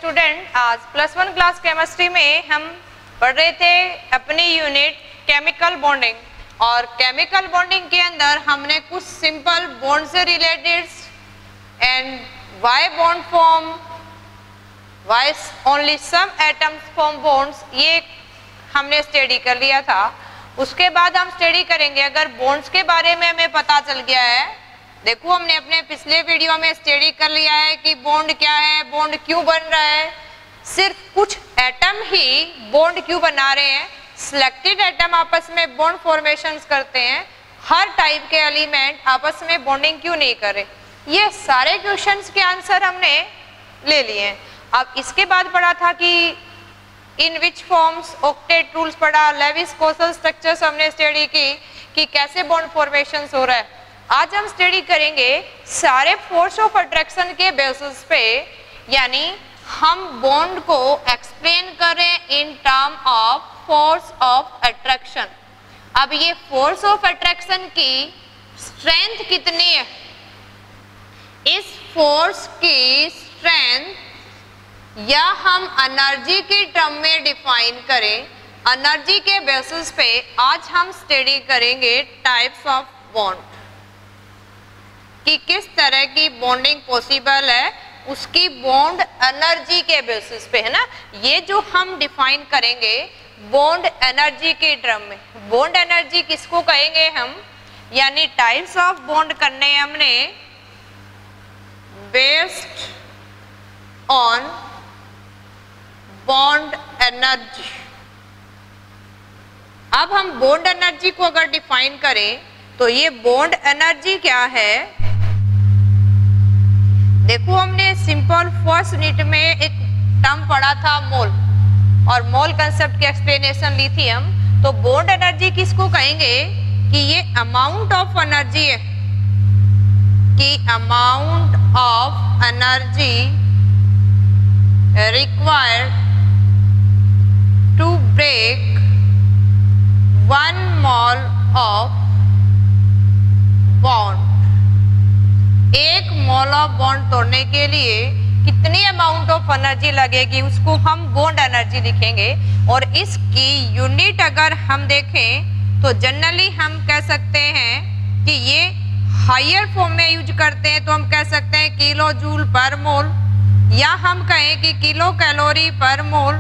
Student, आज +1 class chemistry में हम पढ़ रहे थे अपनी यूनिट केमिकल बॉन्डिंग, और केमिकल बॉन्डिंग के अंदर हमने कुछ सिंपल बॉन्ड से related and why bond form, why only some atoms form bonds, ये हमने स्टडी कर लिया था। उसके बाद हम स्टडी करेंगे अगर बॉन्ड्स के बारे में हमें पता चल गया है। देखो हमने अपने पिछले वीडियो में स्टडी कर लिया है कि बॉन्ड क्या है, बॉन्ड क्यों बन रहा है, सिर्फ कुछ एटम ही बॉन्ड क्यों बना रहे हैं, सिलेक्टेड एटम आपस में बॉन्ड फॉर्मेशंस करते हैं, हर टाइप के एलिमेंट आपस में बॉन्डिंग क्यों नहीं कर रहे। ये सारे क्वेश्चंस के आंसर हमने ले लिए हैं। अब इसके बाद पढ़ा था कि इन विच फॉर्म्स ऑक्टेट रूल्स पढ़ा, लेविस कोसल स्ट्रक्चर्स हमने स्टडी की कि कैसे बॉन्ड फॉर्मेशंस हो रहा है। आज हम स्टडी करेंगे सारे फोर्स ऑफ अट्रैक्शन के बेसिस पे, यानी हम बॉन्ड को एक्सप्लेन करें in term of force of attraction. अब ये फोर्स ऑफ अट्रैक्शन की स्ट्रेंथ कितनी है, इस फोर्स की स्ट्रेंथ या हम एनर्जी की टर्म में डिफाइन करें, एनर्जी के बेसिस पे आज हम स्टडी करेंगे टाइप्स ऑफ बॉन्ड कि किस तरह की बॉन्डिंग पॉसिबल है, उसकी बॉन्ड एनर्जी के बेसिस पे है ना। ये जो हम डिफाइन करेंगे बॉन्ड एनर्जी के टर्म में, बॉन्ड एनर्जी किसको कहेंगे हम, यानी टाइप्स ऑफ बॉन्ड करने हमने बेस्ड ऑन बॉन्ड एनर्जी। अब हम बॉन्ड एनर्जी को अगर डिफाइन करें तो ये बॉन्ड एनर्जी क्या है। देखो हमने सिंपल फर्स्ट यूनिट में एक टर्म पढ़ा था मोल, और मोल कंसेप्ट की एक्सप्लेनेशन ली थी हम। तो बॉन्ड एनर्जी किसको कहेंगे कि ये अमाउंट ऑफ एनर्जी है, कि amount of energy required to break 1 mole of bond. एक मोल ऑफ बॉन्ड तोड़ने के लिए कितनी अमाउंट ऑफ एनर्जी लगेगी, उसको हम बॉन्ड एनर्जी लिखेंगे। और इसकी यूनिट अगर हम देखें तो जनरली हम कह सकते हैं कि ये हायर फॉर्म में यूज करते हैं, तो हम कह सकते हैं किलो जूल पर मोल, या हम कहें कि किलो कैलोरी पर मोल।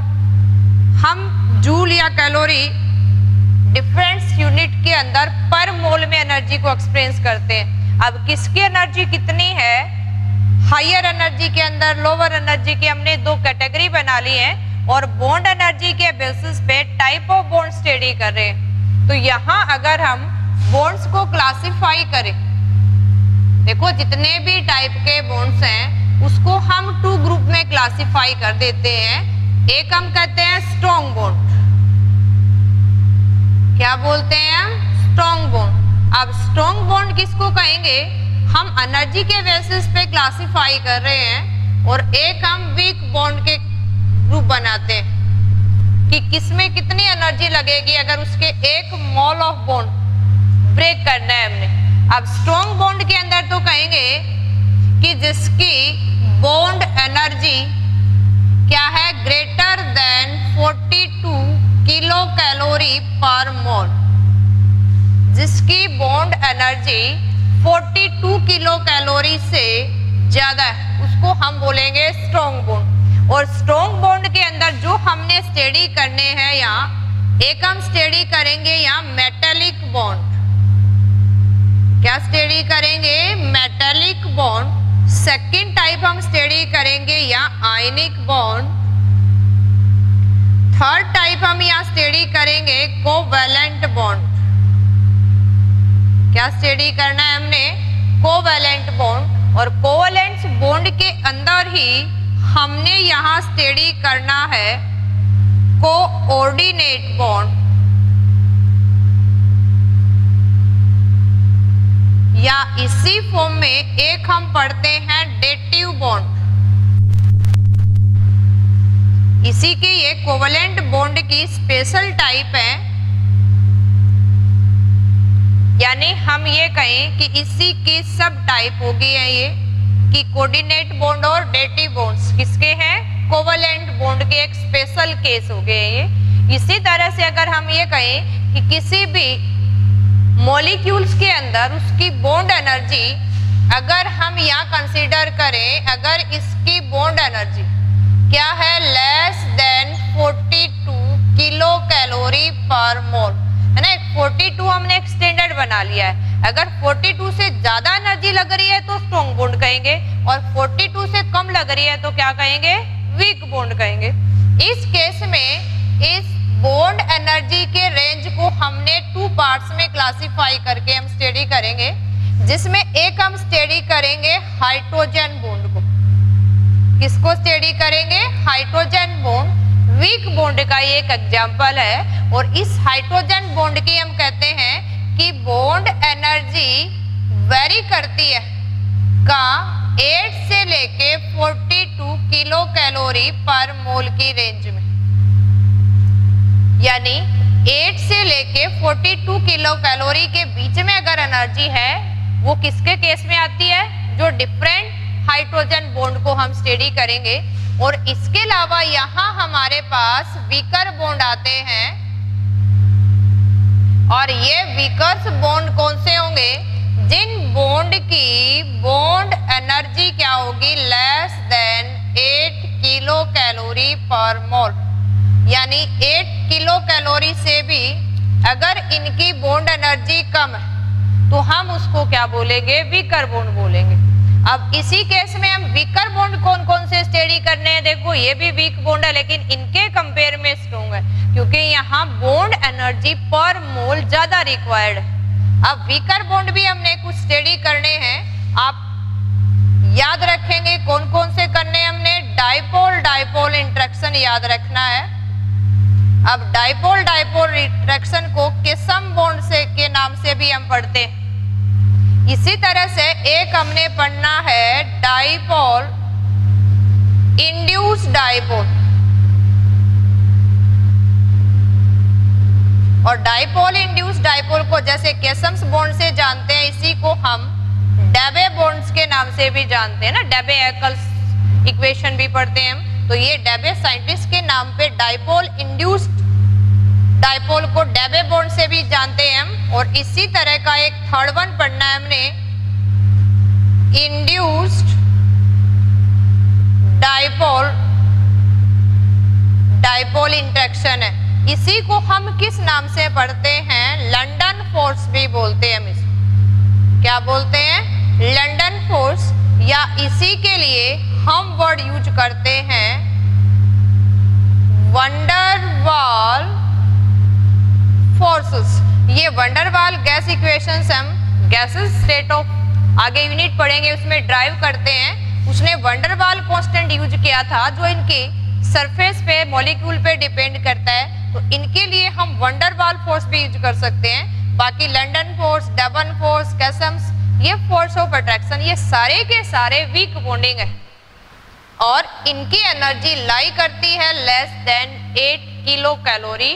हम जूल या कैलोरी डिफरेंट यूनिट के अंदर पर मोल में एनर्जी को एक्सप्रेस करते हैं। अब किसकी एनर्जी कितनी है, हायर एनर्जी के अंदर लोअर एनर्जी की हमने दो कैटेगरी बना ली है, और बॉन्ड एनर्जी के बेसिस पे टाइप ऑफ बॉन्ड स्टडी कर रहे हैं। तो यहाँ अगर हम बॉन्ड्स को क्लासिफाई करें, देखो जितने भी टाइप के बॉन्ड्स हैं उसको हम 2 ग्रुप में क्लासिफाई कर देते हैं। एक हम कहते हैं स्ट्रॉन्ग बॉन्ड, क्या बोलते हैं हम, स्ट्रॉन्ग बॉन्ड। अब स्ट्रॉन्ग बॉन्ड किसको कहेंगे, हम एनर्जी के बेसिस पे क्लासिफाई कर रहे हैं। और एक हम वीक बॉन्ड के ग्रुप बनाते हैं कि किसमें कितनी एनर्जी लगेगी अगर उसके 1 मोल ऑफ बॉन्ड ब्रेक करना है हमने। अब स्ट्रॉन्ग बॉन्ड के अंदर तो कहेंगे कि जिसकी बॉन्ड एनर्जी क्या है, ग्रेटर देन 42 किलो कैलोरी पर मोल, जिसकी बॉन्ड एनर्जी 42 किलो कैलोरी से ज्यादा है, उसको हम बोलेंगे स्ट्रॉन्ग बॉन्ड। और स्ट्रॉन्ग बॉन्ड के अंदर जो हमने स्टडी करने हैं, यहाँ एक हम स्टडी करेंगे यहाँ मेटेलिक बॉन्ड। क्या स्टडी करेंगे, मेटेलिक बॉन्ड। सेकेंड टाइप हम स्टडी करेंगे यहाँ आयनिक बॉन्ड। थर्ड टाइप हम यहाँ स्टडी करेंगे कोवैलेंट बॉन्ड। क्या स्टडी करना है हमने, कोवैलेंट बॉन्ड। और कोवैलेंट बॉन्ड के अंदर ही हमने यहाँ स्टडी करना है कोऑर्डिनेट बॉन्ड, या इसी फॉर्म में एक हम पढ़ते हैं डेटिव बॉन्ड। इसी की ये कोवैलेंट बॉन्ड की स्पेशल टाइप है, यानी हम ये कहें कि इसी की सब टाइप होगी है ये, कि कोऑर्डिनेट बॉन्ड और डेटिव बॉन्ड्स किसके हैं, कोवलेंट बॉन्ड के एक स्पेशल केस हो गए ये। इसी तरह से अगर हम ये कहें कि किसी भी मॉलिक्यूल्स के अंदर उसकी बॉन्ड एनर्जी अगर हम यहाँ कंसीडर करें, अगर इसकी बॉन्ड एनर्जी क्या है, लेस देन 42 किलो कैलोरी पर मोल, है ना। 42 हमने एक स्टैंडर्ड बना लिया है। अगर 42 से ज्यादा एनर्जी लग रही है तो स्ट्रॉन्ग बॉन्ड कहेंगे, और 42 से कम लग रही है तो क्या कहेंगे, वीक बॉन्ड कहेंगे। इस केस में इस बॉन्ड एनर्जी के रेंज को हमने 2 पार्ट्स में क्लासिफाई करके हम स्टडी करेंगे, जिसमें एक हम स्टडी करेंगे हाइड्रोजन बॉन्ड को। किसको स्टडी करेंगे, हाइड्रोजन बॉन्ड। वीक बॉन्ड का ये एक एग्जांपल है, और इस हाइड्रोजन बॉन्ड की हम कहते हैं कि बॉन्ड एनर्जी वेरी करती है का 8 से लेके 42 किलो कैलोरी पर मोल की रेंज में, यानी 8 से लेके 42 किलो कैलोरी के बीच में अगर एनर्जी है वो किसके केस में आती है, जो डिफरेंट हाइड्रोजन बॉन्ड को हम स्टडी करेंगे। और इसके अलावा यहाँ हमारे पास वीकर बॉन्ड आते हैं, और ये वीकर्स बॉन्ड कौन से होंगे, जिन बॉन्ड की बॉन्ड एनर्जी क्या होगी, लेस देन 8 किलो कैलोरी पर मोल, यानी 8 किलो कैलोरी से भी अगर इनकी बॉन्ड एनर्जी कम है तो हम उसको क्या बोलेंगे, वीकर बॉन्ड बोलेंगे। अब इसी केस में हम वीकर बॉन्ड कौन कौन से स्टडी करने हैं, देखो ये भी वीक बॉन्ड है लेकिन इनके कंपेयर में स्ट्रॉन्ग है, क्योंकि यहाँ बॉन्ड एनर्जी पर मोल ज्यादा रिक्वायर्ड है। अब वीकर बॉन्ड भी हमने कुछ स्टडी करने हैं, आप याद रखेंगे कौन कौन से करने हमने, डाइपोल डाइपोल इंटरेक्शन याद रखना है। अब डाइपोल डाइपोल इंटरेक्शन को किसम बॉन्ड से के नाम से भी हम पढ़ते हैं। इसी तरह से एक हमने पढ़ना है डाइपोल इंड्यूस्ड डाइपोल, और डाइपोल इंड्यूस्ड डाइपोल को जैसे केसम्स बॉन्ड से जानते हैं, इसी को हम डेबे बॉन्ड्स के नाम से भी जानते हैं ना, डेबे-एकल्स इक्वेशन भी पढ़ते हैं हम। तो ये डेबे साइंटिस्ट के नाम पे डाइपोल इंड्यूस्ड डाइपोल को डेबे बॉन्ड से भी जानते हैं हम। और इसी तरह का एक थर्ड वन पढ़ना है हमने, इंड्यूस्ड डाइपोल डाइपोल इंटरेक्शन है। इसी को हम किस नाम से पढ़ते हैं, लंदन फोर्स भी बोलते हैं हम इसको। क्या बोलते हैं, लंदन फोर्स, या इसी के लिए हम वर्ड यूज करते हैं वंडरवाल फोर्सेस। ये वंडरवाल गैस इक्वेशंस हम गैसेस स्टेट ऑफ आगे यूनिट पढ़ेंगे उसमें ड्राइव करते हैं। उसने वंडरवाल कांस्टेंट यूज किया था जो इनके सरफेस पे मॉलिक्यूल पे डिपेंड करता है, तो इनके लिए हम वंडरवाल फोर्स भी यूज कर सकते हैं। बाकी लंदन फोर्स, डबन फोर्स, कैसम्स, ये फोर्स ऑफ अट्रैक्शन, ये सारे के सारे वीक बॉन्डिंग है, और इनकी एनर्जी लाई करती है लेस देन 8 किलो कैलोरी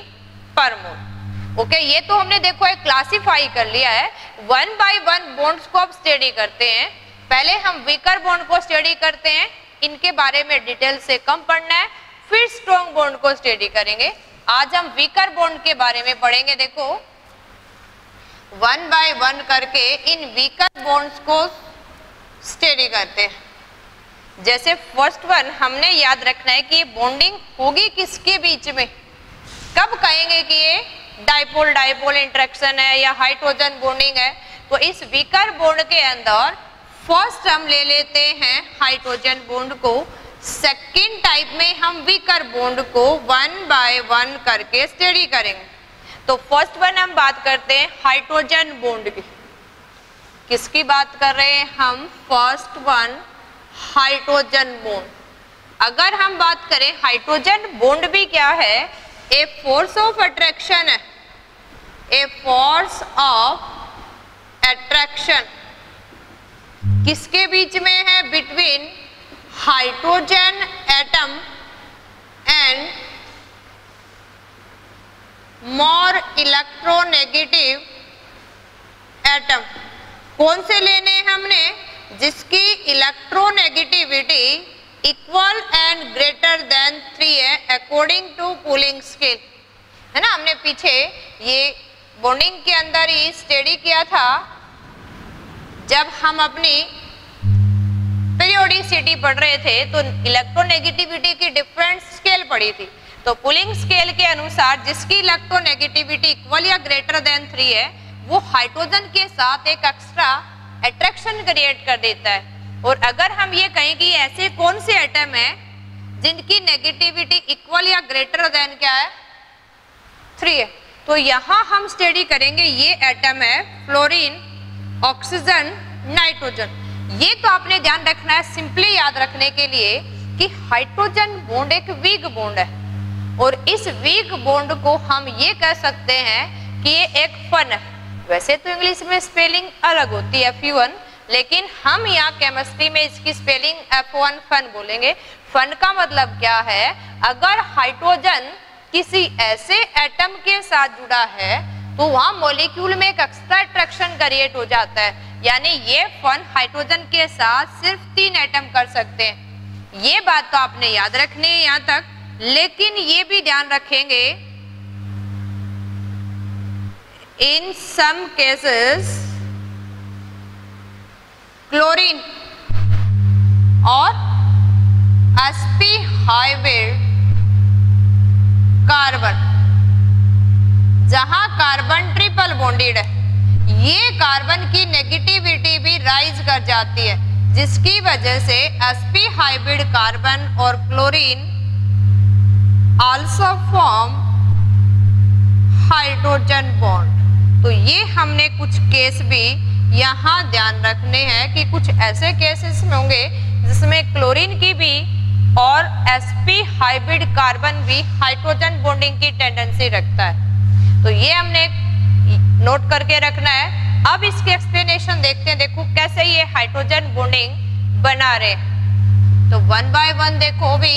पर मोल। ओके, ये तो हमने देखो एक क्लासिफाई कर लिया है। 1 बाय 1 बॉन्ड्स को अब स्टडी करते हैं। पहले हम वीकर बॉन्ड को स्टडी करते हैं, इनके बारे में डिटेल से कम पढ़ना है, फिर स्ट्रॉन्ग बॉन्ड को स्टडी करेंगे। आज हम वीकर बॉन्ड के बारे में पढ़ेंगे। देखो 1 बाय 1 करके इन वीकर बॉन्ड्स को स्टडी करते हैं। जैसे फर्स्ट वन हमने याद रखना है कि ये बॉन्डिंग होगी किसके बीच में, कब कहेंगे कि ये डाइपोल डाइपोल इंटरेक्शन है या हाइड्रोजन बॉन्डिंग है। तो इस वीकर बॉन्ड के अंदर फर्स्ट हम ले लेते हैं हाइड्रोजन बॉन्ड को, सेकंड टाइप में हम वीकर बॉन्ड को 1 बाय 1 करके स्टडी करेंगे। तो फर्स्ट वन हम बात करते हैं हाइड्रोजन बॉन्ड की। किसकी बात कर रहे हैं हम, फर्स्ट वन हाइड्रोजन बॉन्ड। अगर हम बात करें हाइड्रोजन बॉन्ड भी क्या है, ए फोर्स ऑफ अट्रैक्शन है, ए फोर्स ऑफ अट्रैक्शन किसके बीच में है, between hydrogen atom and more electronegative atom. कौन से लेने हैं हमने, जिसकी electronegativity equal and greater than 3 है अकॉर्डिंग टू कूलिंग स्केल, है ना। हमने पीछे ये बॉन्डिंग के अंदर ही स्टडी किया था जब हम अपनी पीरियोडिसिटी पढ़ रहे थे, तो इलेक्ट्रोनेगेटिविटी की डिफरेंट स्केल पढ़ी थी। तो पुलिंग स्केल के अनुसार जिसकी इलेक्ट्रोनेगेटिविटी इक्वल या ग्रेटर देन 3 है वो हाइड्रोजन के साथ एक एक्स्ट्रा अट्रैक्शन क्रिएट कर देता है। और अगर हम ये कहें कि ऐसे कौन से एटम है जिनकी नेगेटिविटी इक्वल या ग्रेटर देन क्या है 3 है, तो यहां हम स्टडी करेंगे ये एटम है फ्लोरीन, ऑक्सीजन, नाइट्रोजन। ये तो आपने ध्यान रखना है सिंपली याद रखने के लिए कि हाइड्रोजन बॉन्ड एक वीक बॉन्ड है और इस वीक बॉन्ड को हम ये कह सकते हैं कि ये एक फन है। वैसे तो इंग्लिश में स्पेलिंग अलग होती है F1, लेकिन हम यहाँ केमिस्ट्री में इसकी स्पेलिंग F1 फन बोलेंगे। फन का मतलब क्या है, अगर हाइड्रोजन किसी ऐसे एटम के साथ जुड़ा है तो वहां मॉलिक्यूल में एक एक्स्ट्रा अट्रैक्शन क्रिएट हो जाता है, यानी ये फन हाइड्रोजन के साथ सिर्फ 3 एटम कर सकते हैं। ये बात तो आपने याद रखनी है यहाँ तक, लेकिन ये भी ध्यान रखेंगे इन सम केसेस क्लोरीन और sp हाइब्रिड कार्बन, जहां कार्बन ट्रिपल बॉन्डेड है, ये कार्बन की नेगेटिविटी भी राइज कर जाती है, जिसकी वजह से sp हाइब्रिड कार्बन और chlorine also form hydrogen bond. तो ये हमने कुछ केस भी यहाँ ध्यान रखने हैं कि कुछ ऐसे केसेस में होंगे जिसमें क्लोरीन की भी और sp हाइब्रिड कार्बन भी हाइड्रोजन बॉन्डिंग की टेंडेंसी रखता है। तो ये हमने नोट करके रखना है। अब इसके एक्सप्लेनेशन देखते हैं, देखो कैसे ये हाइड्रोजन बॉन्डिंग बना रहे। तो 1 बाय 1 देखो भी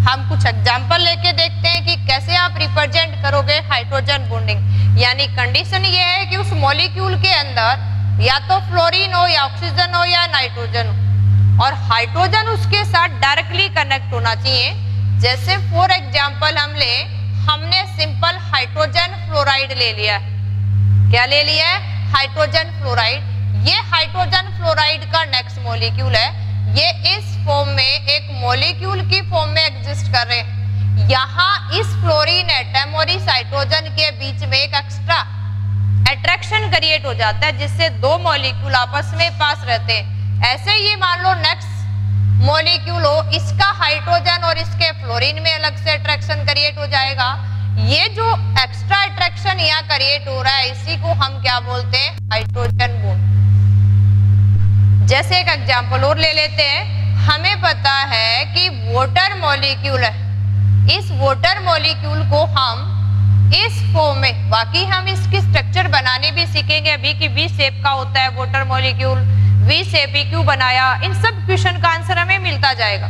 हम कुछ एग्जांपल लेके देखते हैं कि कैसे आप रिप्रेजेंट करोगे हाइड्रोजन बॉन्डिंग। यानी कंडीशन ये है कि उस मॉलिक्यूल के अंदर या तो फ्लोरीन हो या ऑक्सीजन हो या नाइट्रोजन हो और हाइड्रोजन उसके साथ डायरेक्टली कनेक्ट होना चाहिए। जैसे फॉर एग्जांपल हमने सिंपल हाइड्रोजन फ्लोराइड ले लिया है। क्या ले लिया है? Hydrogen fluoride. ये हाइड्रोजन फ्लोराइड का नेक्स्ट मॉलिक्यूल है। ये इस फॉर्म में एक मॉलिक्यूल की फॉर्म में एग्जिस्ट कर रहे हैं। यहाँ इस फ्लोरीन एटम और इस हाइड्रोजन के बीच में एक एक्स्ट्रा अट्रैक्शन क्रिएट हो जाता है, जिससे 2 मॉलिक्यूल आपस में पास रहते हैं। ऐसे ये मान लो नेक्स्ट मॉलिक्यूल हो, इसका हाइड्रोजन और इसके फ्लोरीन में अलग से अट्रैक्शन क्रिएट हो जाएगा। ये जो एक्स्ट्रा अट्रैक्शन यहाँ क्रिएट हो रहा है, इसी को हम क्या बोलते हैं? Hydrogen bond. जैसे एक एग्जांपल और ले लेते हैं। हमें पता है कि वाटर मॉलिक्यूल है। इस वाटर मॉलिक्यूल को हम इस फॉर्म में, बाकी हम इसकी स्ट्रक्चर बनाने भी सीखेंगे अभी कि वी शेप का होता है वाटर मॉलिक्यूल, वी शेप ही क्यों बनाया, इन सब क्वेश्चन का आंसर हमें मिलता जाएगा।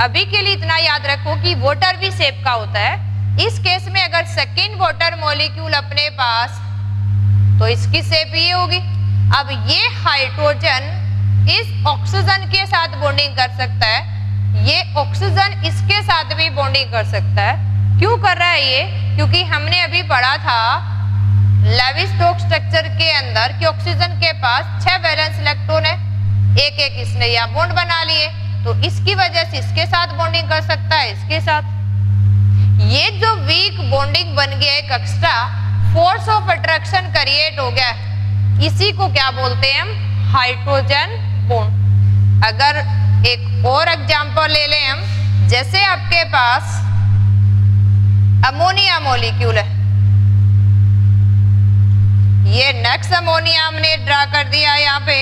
अभी के लिए इतना याद रखो कि वाटर वी शेप का होता है। इस केस में अगर सेकेंड वाटर मॉलिक्यूल अपने पास, तो इसकी शेप ये होगी। अब ये हाइड्रोजन इस ऑक्सीजन के साथ बॉन्डिंग कर सकता है, ये ऑक्सीजन इसके साथ भी बॉन्डिंग कर सकता है। क्यों कर रहा है ये? क्योंकि हमने अभी पढ़ा था लेवी-स्टोक्स स्ट्रक्चर के अंदर कि ऑक्सीजन के पास 6 वैलेंस इलेक्ट्रॉन है, एक एक इसने या बॉन्ड बना लिए, तो इसकी वजह से इसके साथ बॉन्डिंग कर सकता है, इसके साथ। ये जो वीक बॉन्डिंग बन गया, एक extra force of attraction create हो गया, इसी को क्या बोलते हैं हम? Hydrogen bond. अगर एक और एग्जांपल ले लें हम, जैसे आपके पास अमोनिया मॉलिक्यूल है, ये नेक्स्ट अमोनिया हमने ड्रा कर दिया यहाँ पे।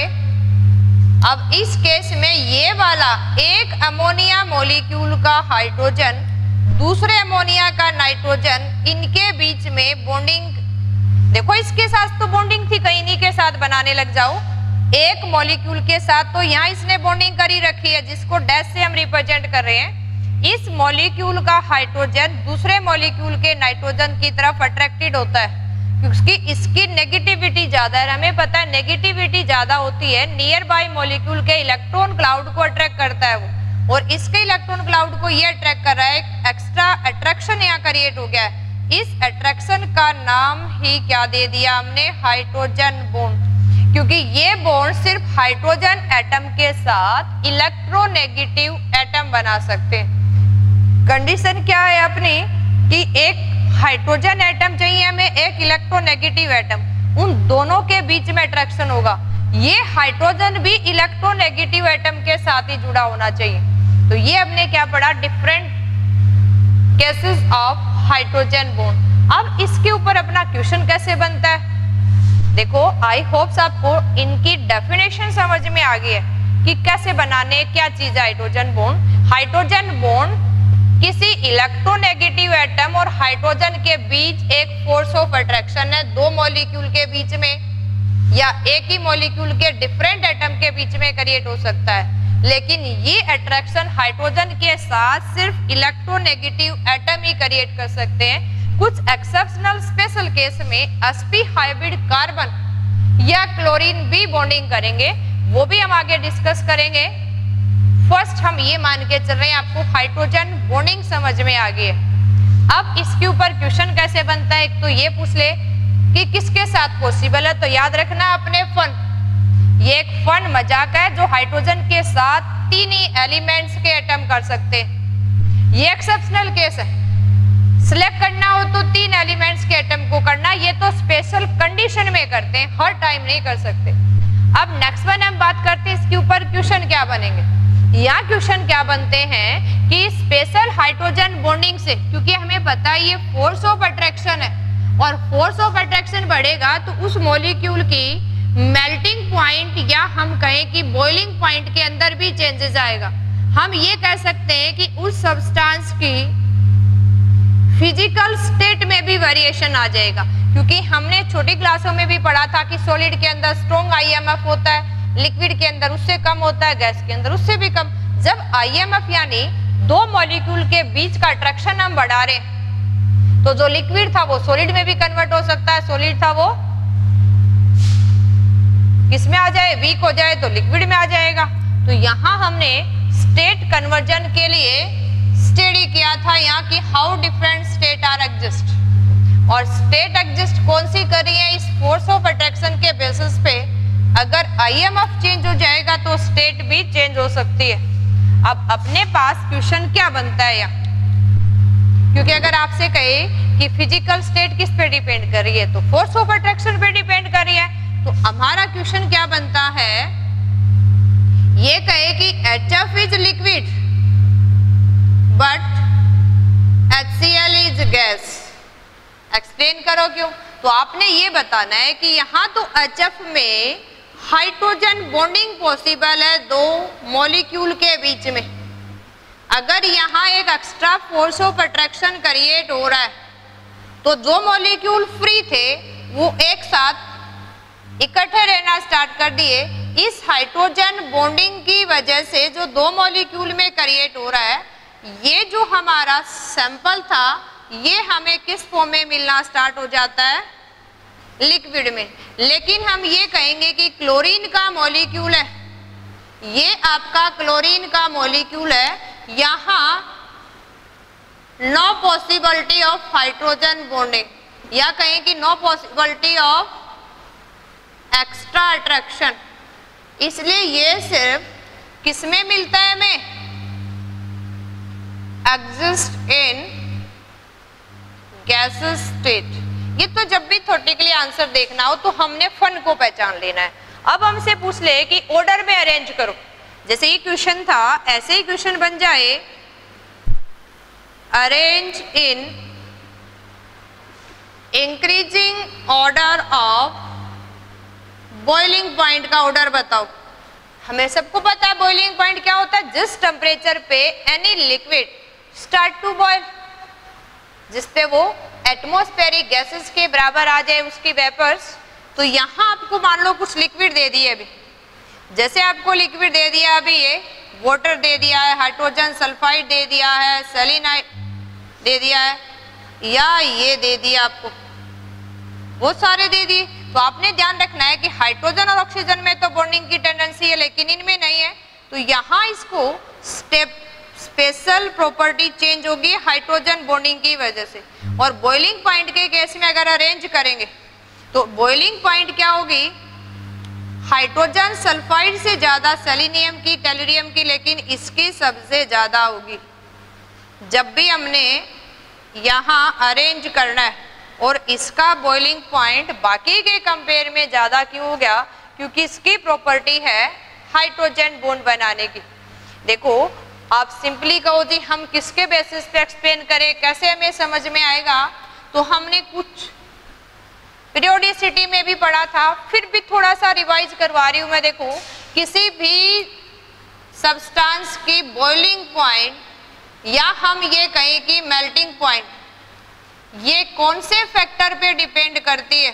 अब इस केस में ये वाला एक अमोनिया मॉलिक्यूल का हाइड्रोजन, दूसरे अमोनिया का नाइट्रोजन, इनके बीच में बॉन्डिंग देखो, इसके साथ तो बॉन्डिंग थी, कहीं इन्हीं के साथ बनाने लग जाओ एक मॉलिक्यूल के साथ, तो यहाँ इसने बॉन्डिंग करी रखी है, जिसको डैश से हम रिप्रेजेंट कर रहे हैं। इस मॉलिक्यूल का हाइड्रोजन दूसरे मॉलिक्यूल के नाइट्रोजन की तरफ अट्रैक्टेड होता है, क्योंकि इसकी नेगेटिविटी ज्यादा है। हमें पता है नेगेटिविटी ज्यादा होती है, नियर बाय मॉलिक्यूल के इलेक्ट्रॉन क्लाउड को अट्रैक्ट करता है वो, और इसके इलेक्ट्रॉन क्लाउड को ये अट्रैक्ट कर रहा है, एक्स्ट्रा अट्रैक्शन यहाँ क्रिएट हो गया है। इस अट्रैक्शन का नाम ही क्या दे दिया हमने, हाइड्रोजन बॉन्ड, क्योंकि ये बॉन्ड सिर्फ हाइड्रोजन एटम के साथ इलेक्ट्रोनेगेटिव एटम बना सकते हैं। कंडीशन क्या है अपनी कि एक हाइड्रोजन एटम चाहिए हमें, एक इलेक्ट्रोनेगेटिव एटम, उन दोनों के बीच में अट्रैक्शन होगा। ये हाइड्रोजन भी इलेक्ट्रोनेगेटिव एटम के साथ ही जुड़ा होना चाहिए। तो ये हमने क्या पढ़ा, different cases of hydrogen bond. अब इसके ऊपर अपना क्वेश्चन कैसे बनता है, देखो आई होप्स आपको इनकी डेफिनेशन समझ में आ गई है कि कैसे बनाने, क्या चीज है हाइड्रोजन बॉन्ड। हाइड्रोजन बॉन्ड किसी इलेक्ट्रोनेगेटिव एटम और हाइड्रोजन के बीच एक फोर्स ऑफ अट्रैक्शन है, दो मॉलिक्यूल के बीच में या एक ही मॉलिक्यूल के डिफरेंट एटम के बीच में क्रिएट हो सकता है। लेकिन ये अट्रैक्शन हाइड्रोजन के साथ सिर्फ इलेक्ट्रोनेगेटिव एटम ही क्रिएट कर सकते हैं। कुछ एक्सेप्शनल स्पेशल केस में sp हाइब्रिड कार्बन या क्लोरीन भी बॉन्डिंग करेंगे, वो भी हम आगे डिस्कस करेंगे। फर्स्ट हम ये मान के चल रहे हैं आपको हाइड्रोजन बॉन्डिंग समझ में आ गई है। अब इसके ऊपर क्वेश्चन कैसे बनता है, एक तो ये पूछ ले कि किसके साथ पॉसिबल है, तो याद रखना अपने फन, ये एक फन मजाक है जो हाइड्रोजन के साथ तीन ही एलिमेंट्स के एटम कर सकते हैं। ये एक्सेप्शनल केस है, सिलेक्ट करना हो तो तीन एलिमेंट्स के एटम को करना, ये तो स्पेशल कंडीशन में करते हैं, हर टाइम नहीं कर सकते। अब नेक्स्ट वन हम बात करते हैं इसके ऊपर क्वेश्चन क्या बनेंगे। यहाँ क्वेश्चन क्या बनते हैं कि स्पेशल हाइड्रोजन बॉन्डिंग से, क्योंकि हमें पता है ये फोर्स ऑफ अट्रैक्शन है और फोर्स ऑफ अट्रैक्शन बढ़ेगा तो उस मॉलिक्यूल की मेल्टिंग पॉइंट या हम कहें कि बॉइलिंग पॉइंट के अंदर भी चेंजेस आएगा। हम ये कह सकते हैं कि उस सब्सटेंस की फिजिकल स्टेट में भी वेरिएशन आ जाएगा, क्योंकि हमने छोटी क्लासों में भी पढ़ा था कि सॉलिड के अंदर स्ट्रॉन्ग आईएमएफ होता है, लिक्विड के अंदर उससे कम होता है, गैस के अंदर उससे भी कम। जब आईएमएफ यानी दो मॉलिक्यूल के बीच का अट्रैक्शन हम बढ़ा रहे हैं तो जो लिक्विड था वो सॉलिड में भी कन्वर्ट हो सकता है, सॉलिड था वो किस में आ जाए, वीक हो जाए तो लिक्विड में आ जाएगा। तो यहाँ हमने स्टेट कन्वर्जन के लिए स्टडी किया था यहाँ की how different state are exist, और स्टेट एग्जिस्ट कौन सी कर रही है, इस फोर्स ऑफ अट्रैक्शन के बेसिस पे अगर आईएमएफ चेंज हो जाएगा तो स्टेट भी चेंज हो सकती है। अब अपने पास क्वेश्चन क्या बनता है यहाँ, क्योंकि अगर आपसे कहे कि फिजिकल स्टेट किस पे डिपेंड कर रही है तो फोर्स ऑफ अट्रैक्शन पे डिपेंड कर रही है, तो हमारा क्वेश्चन क्या बनता है, ये कहे कि HF is liquid but HCl is gas, explain करो क्यों। तो आपने ये बताना है कि यहाँ तो HF में हाइड्रोजन बॉन्डिंग पॉसिबल है दो मॉलिक्यूल के बीच में, अगर यहाँ एक extra force of attraction create हो रहा है तो जो मॉलिक्यूल फ्री थे वो एक साथ इकट्ठे रहना स्टार्ट कर दिए। इस हाइड्रोजन बॉन्डिंग की वजह से जो दो मॉलिक्यूल में क्रिएट हो रहा है, ये जो हमारा सैंपल था ये हमें किस फॉर्म में मिलना स्टार्ट हो जाता है, लिक्विड में। लेकिन हम ये कहेंगे कि क्लोरीन का मॉलिक्यूल है, ये आपका क्लोरीन का मॉलिक्यूल है, यहाँ no possibility of hydrogen bonding, या कहें कि no possibility of extra attraction, इसलिए ये सिर्फ किसमें मिलता है हमें, एग्जिस्ट इन गैसेस स्टेट। ये तो जब भी थ्योरेटिकली आंसर देखना हो तो हमने फन को पहचान लेना है। अब हमसे पूछ ले कि ऑर्डर में अरेंज करो, जैसे ये क्वेश्चन था ऐसे ही क्वेश्चन बन जाए, arrange in increasing order of, boiling point का ऑर्डर बताओ। हमें सबको पता है बॉइलिंग पॉइंट क्या होता है, जिस टेम्परेचर पे any liquid start to boil, जिसपे वो एटमॉस्फेरिक गैसेस के बराबर आ जाए उसकी वेपर्स। तो यहाँ आपको मान लो कुछ लिक्विड दे दिए, अभी जैसे आपको लिक्विड दे दिया, अभी ये वाटर दे दिया है, हाइड्रोजन सल्फाइड दे दिया है, सेलिनाइड दे दिया है, या ये दे दिया आपको बहुत सारे दे दिए। तो आपने ध्यान रखना है कि हाइड्रोजन और ऑक्सीजन में तो बॉन्डिंग की टेंडेंसी है लेकिन इनमें नहीं है, तो यहाँ इसको स्पेशल प्रॉपर्टी चेंज होगी हाइड्रोजन बॉन्डिंग की वजह से। और बॉइलिंग पॉइंट के केस में अगर अरेंज करेंगे तो बॉइलिंग पॉइंट क्या होगी, हाइड्रोजन सल्फाइड से ज्यादा सेलेनियम की, टेलुरियम की, लेकिन इसकी सबसे ज्यादा होगी। जब भी हमने यहाँ अरेंज करना है और इसका बॉइलिंग पॉइंट बाकी के कंपेयर में ज्यादा क्यों हो गया, क्योंकि इसकी प्रॉपर्टी है हाइड्रोजन बॉन्ड बनाने की। देखो आप सिंपली कहो जी हम किसके बेसिस पे एक्सप्लेन करें, कैसे हमें समझ में आएगा, तो हमने कुछ पीरियोडिसिटी में भी पढ़ा था, फिर भी थोड़ा सा रिवाइज करवा रही हूं मैं। देखो किसी भी सब्सटेंस की बॉइलिंग पॉइंट या हम ये कहें कि मेल्टिंग पॉइंट, ये कौन से फैक्टर पे डिपेंड करती है।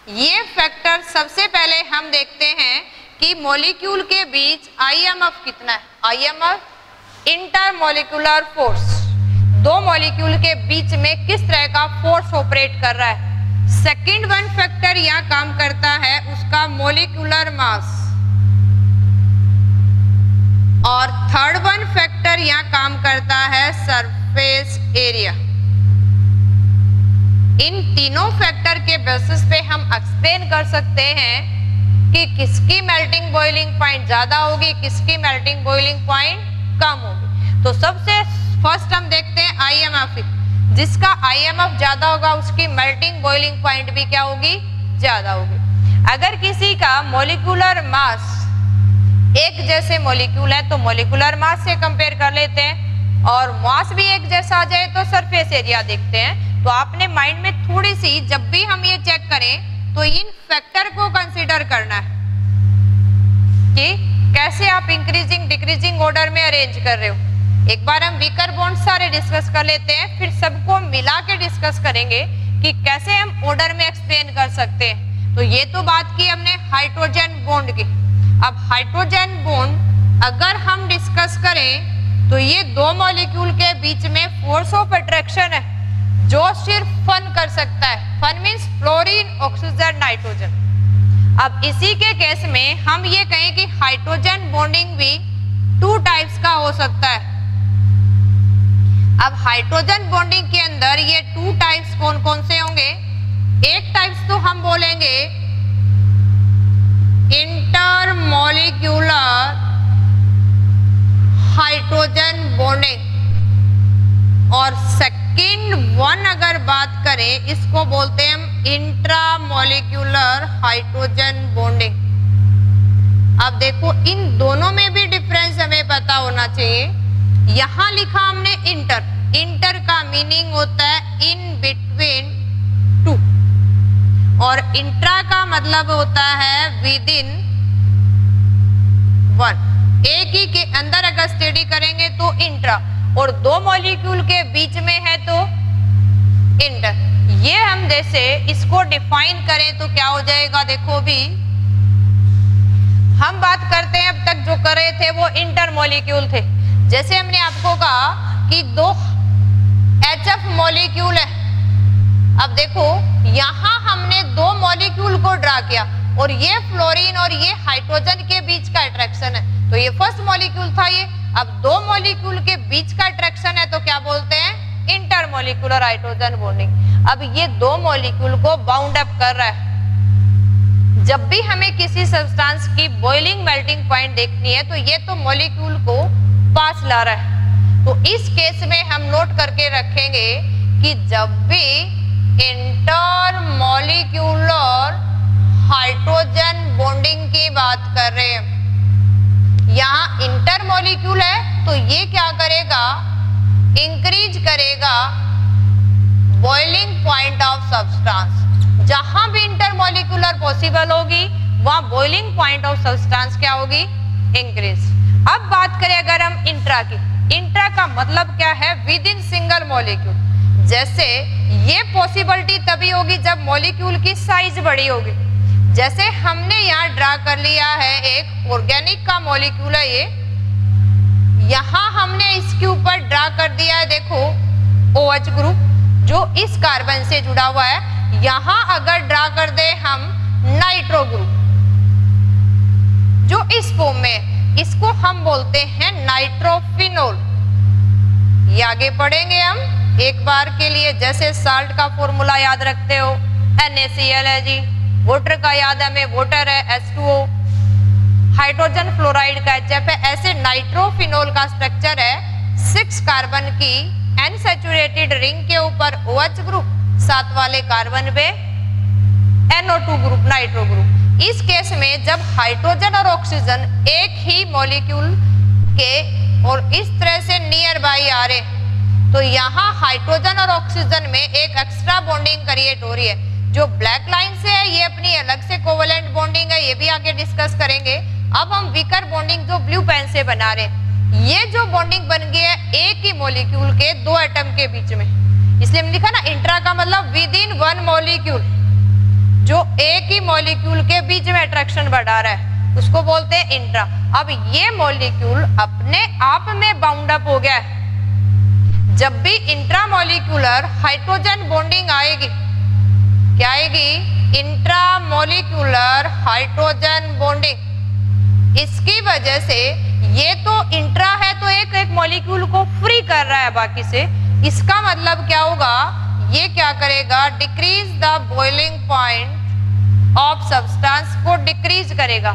ये फैक्टर सबसे पहले हम देखते हैं कि मॉलिक्यूल के बीच आईएमएफ कितना है। आईएमएफ इंटरमॉलिक्यूलर फोर्स, दो मॉलिक्यूल के बीच में किस तरह का फोर्स ऑपरेट कर रहा है। सेकंड वन फैक्टर यहाँ काम करता है उसका मॉलिक्यूलर मास, और थर्ड वन फैक्टर यहाँ काम करता है सरफेस एरिया। इन तीनों फैक्टर के बेसिस पे हम एक्सप्लेन कर सकते हैं कि किसकी मेल्टिंग बॉइलिंग पॉइंट ज्यादा होगी, किसकी मेल्टिंग बॉइलिंग पॉइंट कम होगी। तो सबसे फर्स्ट हम देखते हैं आईएमएफ, जिसका आईएमएफ ज्यादा होगा उसकी मेल्टिंग बॉइलिंग पॉइंट भी क्या होगी, ज्यादा होगी। अगर किसी का मॉलिक्यूलर मास, एक जैसे मॉलिक्यूल है तो मॉलिक्यूलर मास से कंपेयर कर लेते हैं, और मास भी एक जैसा आ जाए तो सरफेस एरिया देखते हैं। तो आपने माइंड में थोड़ी सी, जब भी हम ये चेक करें तो इन फैक्टर को कंसीडर करना है कि कैसे आप इंक्रीजिंग डिक्रीजिंग ऑर्डर में अरेंज कर रहे हो। एक बार हम वीकर बॉन्ड सारे डिस्कस कर लेते हैं, फिर सबको मिला के डिस्कस करेंगे कि कैसे हम ऑर्डर में एक्सप्लेन कर सकते हैं। तो ये तो बात की हमने हाइड्रोजन बॉन्ड की। अब हाइड्रोजन बॉन्ड अगर हम डिस्कस करें तो ये दो मॉलिक्यूल के बीच में फोर्स ऑफ अट्रैक्शन है जो सिर्फ फन कर सकता है। FON means fluorine, oxygen, nitrogen. अब इसी के केस में हम ये कहें कि हाइड्रोजन बॉन्डिंग भी टू टाइप्स का हो सकता है। अब हाइड्रोजन बॉन्डिंग के अंदर ये टू टाइप्स कौन कौन से होंगे। एक टाइप्स तो हम बोलेंगे इंटरमॉलिक्यूलर हाइड्रोजन बॉन्डिंग, और सेकंड वन अगर बात करें इसको बोलते हैं हम इंट्रामॉलिक्यूलर हाइड्रोजन बॉन्डिंग। अब देखो इन दोनों में भी डिफरेंस हमें पता होना चाहिए। यहां लिखा हमने इंटर, इंटर का मीनिंग होता है इन बिटवीन टू, और इंट्रा का मतलब होता है विद इन वन। एक ही के अंदर अगर स्टडी करेंगे तो इंट्रा, और दो मॉलिक्यूल के बीच में है तो इंटर। ये हम जैसे इसको डिफाइन करें तो क्या हो जाएगा, देखो भी हम बात करते हैं अब तक जो कर रहे थे वो इंटर मॉलिक्यूल थे। जैसे हमने आपको कहा कि दो HF मॉलिक्यूल है। अब देखो यहां हमने दो मॉलिक्यूल को ड्रा किया और ये फ्लोरीन और ये हाइड्रोजन के बीच का अट्रैक्शन है, तो ये फर्स्ट मॉलिक्यूल था ये। अब दो मॉलिक्यूल के बीच का अट्रैक्शन है तो क्या बोलते हैं, इंटरमॉलिक्यूलर हाइड्रोजन बॉन्डिंग। अब ये दो मॉलिक्यूल को बाउंड अप कर रहा है। जब भी हमें किसी सब्सटेंस की बॉइलिंग मेल्टिंग पॉइंट देखनी है तो ये तो मॉलिक्यूल को पास ला रहा है। तो इस केस में हम नोट करके रखेंगे कि जब भी इंटरमॉलिक्यूलर हाइड्रोजन बॉन्डिंग की बात कर रहे हैं, यहाँ इंटरमॉलिक्यूल है तो ये क्या करेगा, इंक्रीज करेगा बॉइलिंग पॉइंट ऑफ सब्सटेंस। जहां भी इंटरमॉलिक्यूलर पॉसिबल होगी वहां बॉइलिंग पॉइंट ऑफ सब्सटेंस क्या होगी, इंक्रीज। अब बात करें अगर हम इंट्रा की, इंट्रा का मतलब क्या है, विद इन सिंगल मॉलिक्यूल। जैसे ये पॉसिबिलिटी तभी होगी जब मॉलिक्यूल की साइज बड़ी होगी। जैसे हमने यहाँ ड्रा कर लिया है एक ऑर्गेनिक का मॉलिक्यूल है ये, यहाँ हमने इसके ऊपर ड्रा कर दिया है देखो OH ग्रुप, जो इस कार्बन से जुड़ा हुआ है। यहां अगर ड्रा कर दे हम नाइट्रो ग्रुप जो इस फॉर्म में, इसको हम बोलते हैं नाइट्रोफिनोल। ये आगे पढ़ेंगे हम एक बार के लिए। जैसे साल्ट का फॉर्मूला याद रखते हो NaCl है जी, वाटर का याद है हमें, वाटर है H2O, हाइड्रोजन फ्लोराइड का HF है। ऐसे नाइट्रोफिनोल का स्ट्रक्चर है 6 कार्बन की अनसैचुरेटेड रिंग के ऊपर OH ग्रुप, साथ वाले कार्बन पे NO2 ग्रुप, नाइट्रो ग्रुप। इस केस में जब हाइड्रोजन और ऑक्सीजन एक ही मॉलिक्यूल के और इस तरह से नियर बाई आ रहे, तो यहाँ हाइड्रोजन और ऑक्सीजन में एक एक्स्ट्रा बॉन्डिंग क्रिएट हो रही है। जो ब्लैक लाइन से है ये अपनी अलग से कोवेलेंट बॉन्डिंग है, ये भी आगे डिस्कस करेंगे। अब हम वीकर बॉन्डिंग जो ब्लू पेन से बना रहे, ये जो बॉन्डिंग बन गई है एक ही मॉलिक्यूल के 2 एटम के बीच में, इसलिए हमने लिखा ना इंट्रा का मतलब विद इन 1 मॉलिक्यूल, जो एक ही मॉलिक्यूल के बीच में अट्रैक्शन बढ़ा रहा है उसको बोलते हैं इंट्रा। अब ये मॉलिक्यूल अपने आप में बाउंड अप हो गया है। जब भी इंट्रा मॉलिक्यूलर हाइड्रोजन बॉन्डिंग आएगी, क्या आएगी? Intra molecular hydrogen bonding. इसकी वजह से ये तो इंट्रा है तो एक एक मॉलिक्यूल को फ्री कर रहा है बाकी से। इसका मतलब क्या होगा? ये क्या करेगा? Decrease the boiling point of substance को डिक्रीज करेगा।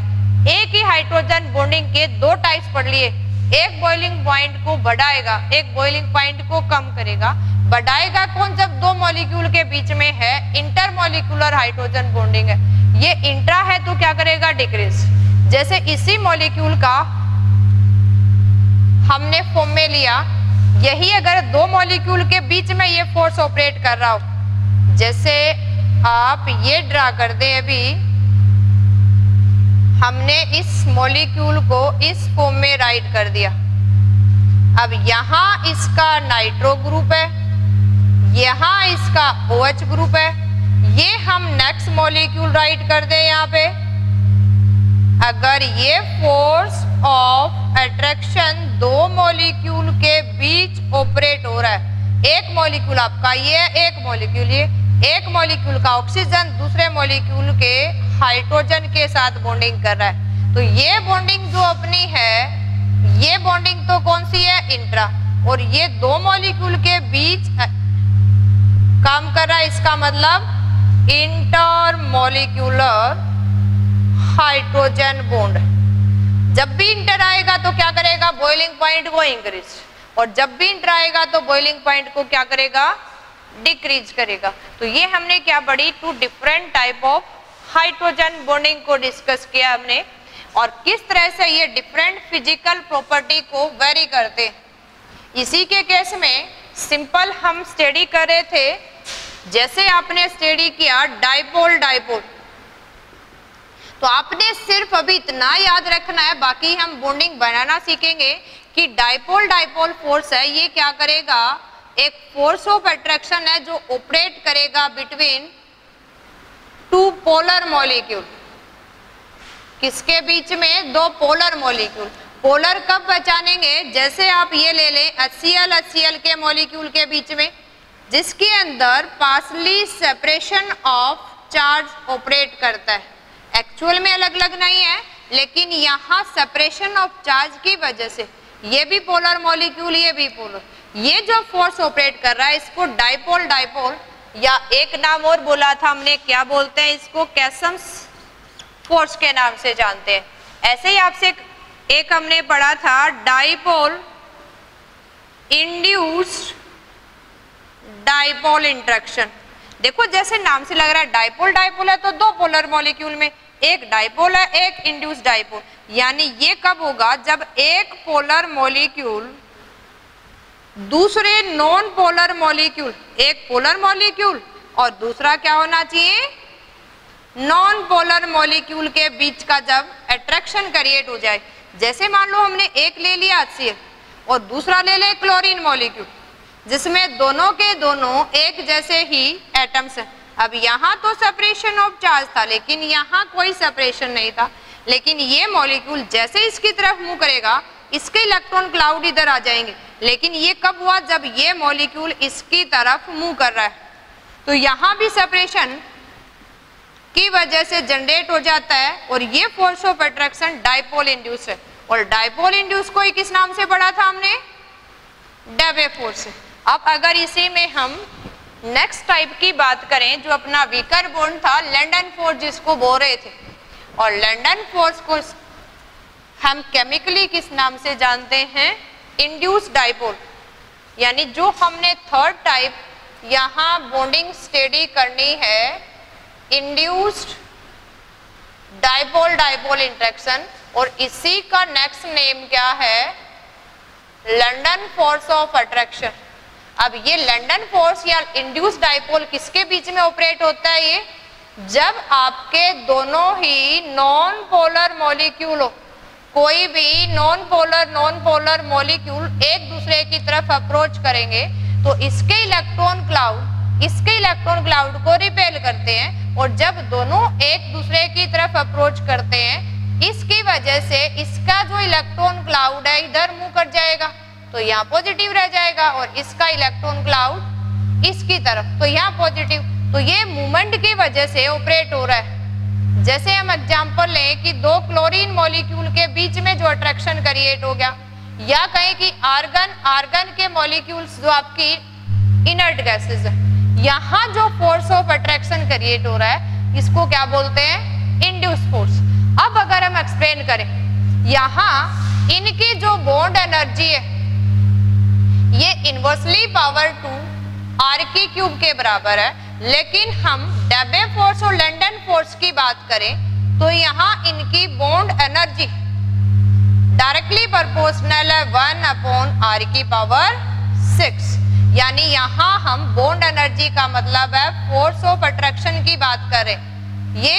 एक ही हाइड्रोजन बॉन्डिंग के 2 टाइप्स पढ़ लिए, एक बॉइलिंग पॉइंट को बढ़ाएगा, एक बॉइलिंग पॉइंट को कम करेगा। बढ़ाएगा कौन? जब 2 मॉलिक्यूल के बीच में है इंटरमॉलिक्यूलर हाइड्रोजन बॉन्डिंग है। ये इंट्रा है तो क्या करेगा? डिक्रीज। जैसे इसी मॉलिक्यूल का हमने फॉर्म में लिया, यही अगर 2 मॉलिक्यूल के बीच में ये फोर्स ऑपरेट कर रहा हो, जैसे आप ये ड्रा कर दें, अभी हमने इस मॉलिक्यूल को इस फॉर्म में राइट कर दिया। अब यहाँ इसका नाइट्रो ग्रुप है, यहाँ इसका OH ग्रुप है, ये हम नेक्स्ट मॉलिक्यूल राइट कर दें यहाँ पे। अगर ये फोर्स ऑफ अट्रैक्शन 2 मॉलिक्यूल के बीच ऑपरेट हो रहा है, एक मॉलिक्यूल आपका ये, एक मॉलिक्यूल ये, एक मॉलिक्यूल का ऑक्सीजन दूसरे मॉलिक्यूल के हाइड्रोजन के साथ बॉन्डिंग कर रहा है, तो ये बॉन्डिंग जो अपनी है, ये बॉन्डिंग तो कौन सी है? इंट्रा। और ये 2 मॉलिक्यूल के बीच काम कर रहा है, इसका मतलब इंटरमॉलिक्यूलर हाइड्रोजन बॉन्ड। जब भी इंटर आएगा तो क्या करेगा? बॉइलिंग पॉइंट को इंक्रीज, और जब भी इंटर आएगा तो बॉइलिंग पॉइंट को क्या करेगा? डिक्रीज करेगा। तो ये हमने क्या पढ़ी? 2 different type of hydrogen bonding को डिस्कस किया हमने, और किस तरह से ये डिफरेंट फिजिकल प्रॉपर्टी को वेरी करते हैं। इसी के केस में सिंपल हम स्टडी कर रहे थे, जैसे आपने स्टडी किया डाइपोल डाइपोल, तो आपने सिर्फ अभी इतना याद रखना है, बाकी हम बॉन्डिंग बनाना सीखेंगे कि डाइपोल डाइपोल फोर्स है, ये क्या करेगा? एक फोर्स ऑफ अट्रैक्शन है जो ऑपरेट करेगा बिटवीन 2 पोलर मॉलिक्यूल। किसके बीच में? 2 पोलर मॉलिक्यूल। पोलर कब पहचानेंगे? जैसे आप ये ले लें HCl के मॉलिक्यूल के बीच में, जिसके अंदर partially separation of charge operate करता है। एक्चुअल में अलग अलग नहीं है, लेकिन यहाँ सेपरेशन ऑफ चार्ज की वजह से ये भी पोलर मॉलिक्यूल, ये भी पोलर, ये जो फोर्स ऑपरेट कर रहा है इसको डाइपोल डाइपोल, या एक नाम और बोला था हमने, क्या बोलते हैं इसको? कैसम्स फोर्स के नाम से जानते हैं। ऐसे ही आपसे एक हमने पढ़ा था डाइपोल इंड्यूस्ड डाइपोल इंटरेक्शन। देखो जैसे नाम से लग रहा है डाइपोल डाइपोल है तो 2 पोलर मॉलिक्यूल में एक डाइपोल है, एक इंड्यूस्ड डाइपोल। यानी ये कब होगा? जब एक पोलर मॉलिक्यूल दूसरे नॉन पोलर मॉलिक्यूल, एक पोलर मॉलिक्यूल और दूसरा क्या होना चाहिए? नॉन पोलर मॉलिक्यूल के बीच का जब अट्रैक्शन क्रिएट हो जाए। जैसे मान लो हमने एक ले लिया HCl और दूसरा ले ले क्लोरीन मॉलिक्यूल, जिसमें दोनों के दोनों एक जैसे ही एटम्स हैं। अब यहाँ तो सेपरेशन ऑफ चार्ज था, लेकिन यहाँ कोई सेपरेशन नहीं था। लेकिन ये मॉलिक्यूल जैसे इसकी तरफ मूव करेगा, इसके इलेक्ट्रॉन क्लाउड इधर आ जाएंगे, लेकिन ये कब हुआ, जब ये मॉलिक्यूल इसकी तरफ मूव कर रहा है। तो यहां भी सेपरेशन की वजह से जनरेट हो जाता है और ये force of attraction dipole induce है। और डाइपोल इंड्यूस को किस नाम से पढ़ा था हमने, डेबे फोर्स से। अब अगर इसी में हम नेक्स्ट टाइप की बात करें जो अपना वीकर बॉन्ड था, लंडन फोर्स जिसको बोल रहे थे, और लंडन फोर्स को हम केमिकली किस नाम से जानते हैं, इंड्यूस डाइपोल। यानी जो हमने थर्ड टाइप यहां बॉन्डिंग स्टडी करनी है, इंड्यूस्ड डाइपोल डाइपोल इंटरेक्शन, और इसी का नेक्स्ट नेम क्या है, लंडन फोर्स ऑफ अट्रैक्शन। अब ये लंडन फोर्स या इंड्यूस डाइपोल किसके बीच में ऑपरेट होता है, ये जब आपके दोनों ही नॉन पोलर मॉलिक्यूल हो, कोई भी नॉन पोलर मॉलिक्यूल एक दूसरे की तरफ अप्रोच करेंगे तो इसके इलेक्ट्रॉन क्लाउड को रिपेल करते हैं, और जब दोनों एक दूसरे की तरफ अप्रोच करते हैं इसकी वजह से इसका जो इलेक्ट्रॉन क्लाउड है इधर मूव कर जाएगा, तो यहाँ पॉजिटिव रह जाएगा, और इसका इलेक्ट्रॉन क्लाउड इसकी तरफ, तो यहाँ पॉजिटिव। तो ये मूवमेंट की वजह से ऑपरेट हो रहा है। जैसे हम एग्जांपल लें कि दो क्लोरीन मॉलिक्यूल के बीच में जो अट्रैक्शन क्रिएट हो गया, या कहें कि आर्गन के मॉलिक्यूल्स जो आपकी इनर्ट गैसेस है, यहाँ जो फोर्स ऑफ अट्रैक्शन क्रिएट हो रहा है इसको क्या बोलते हैं, इंड्यूस फोर्स। अब अगर हम एक्सप्लेन करें, यहाँ इनकी जो बॉन्ड एनर्जी है ये इनवर्सली पावर 2 r³ के बराबर है, लेकिन हम डेबे फोर्स और लंडन फोर्स की बात करें तो यहाँ इनकी बॉन्ड एनर्जी डायरेक्टली प्रोपोर्शनल है 1/r⁶। यानी यहाँ हम बॉन्ड एनर्जी का मतलब है फोर्स ऑफ अट्रैक्शन की बात करें, ये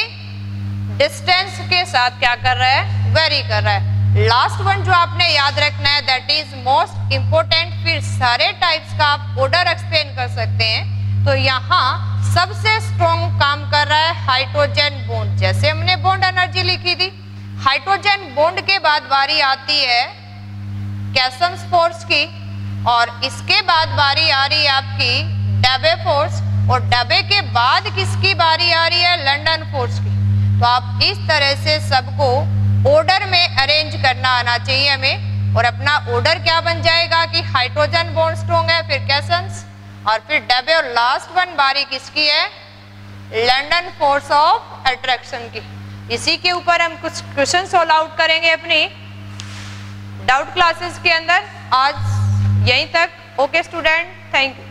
डिस्टेंस के साथ क्या कर रहा है, वेरी कर रहा है। लास्ट वन जो आपने याद रखना है, दैट इज मोस्ट इंपोर्टेंट। फिर सारे टाइप्स का आप ऑर्डर एक्सप्लेन कर सकते हैं। तो यहाँ सबसे स्ट्रॉन्ग काम कर रहा है हाइड्रोजन बॉन्ड। जैसे हमने बॉन्ड एनर्जी लिखी थी, हाइड्रोजन बॉन्ड के बाद बारी आती है कैसन्स फोर्स की, और इसके बाद बारी आ रही है आपकी डेबे फोर्स, और डेबे के बाद किसकी बारी आ रही है, लंडन फोर्स की। तो आप इस तरह से सबको ऑर्डर में अरेंज करना आना चाहिए हमें, और अपना ऑर्डर क्या बन जाएगा कि हाइड्रोजन बॉन्ड स्ट्रॉन्ग है, फिर कैसन्स, और फिर डेबे, और लास्ट वन बारी किसकी है, लंडन फोर्स ऑफ अट्रैक्शन की। इसी के ऊपर हम कुछ क्वेश्चन सॉल्व आउट करेंगे अपनी डाउट क्लासेस के अंदर। आज यहीं तक। Okay student, thank you.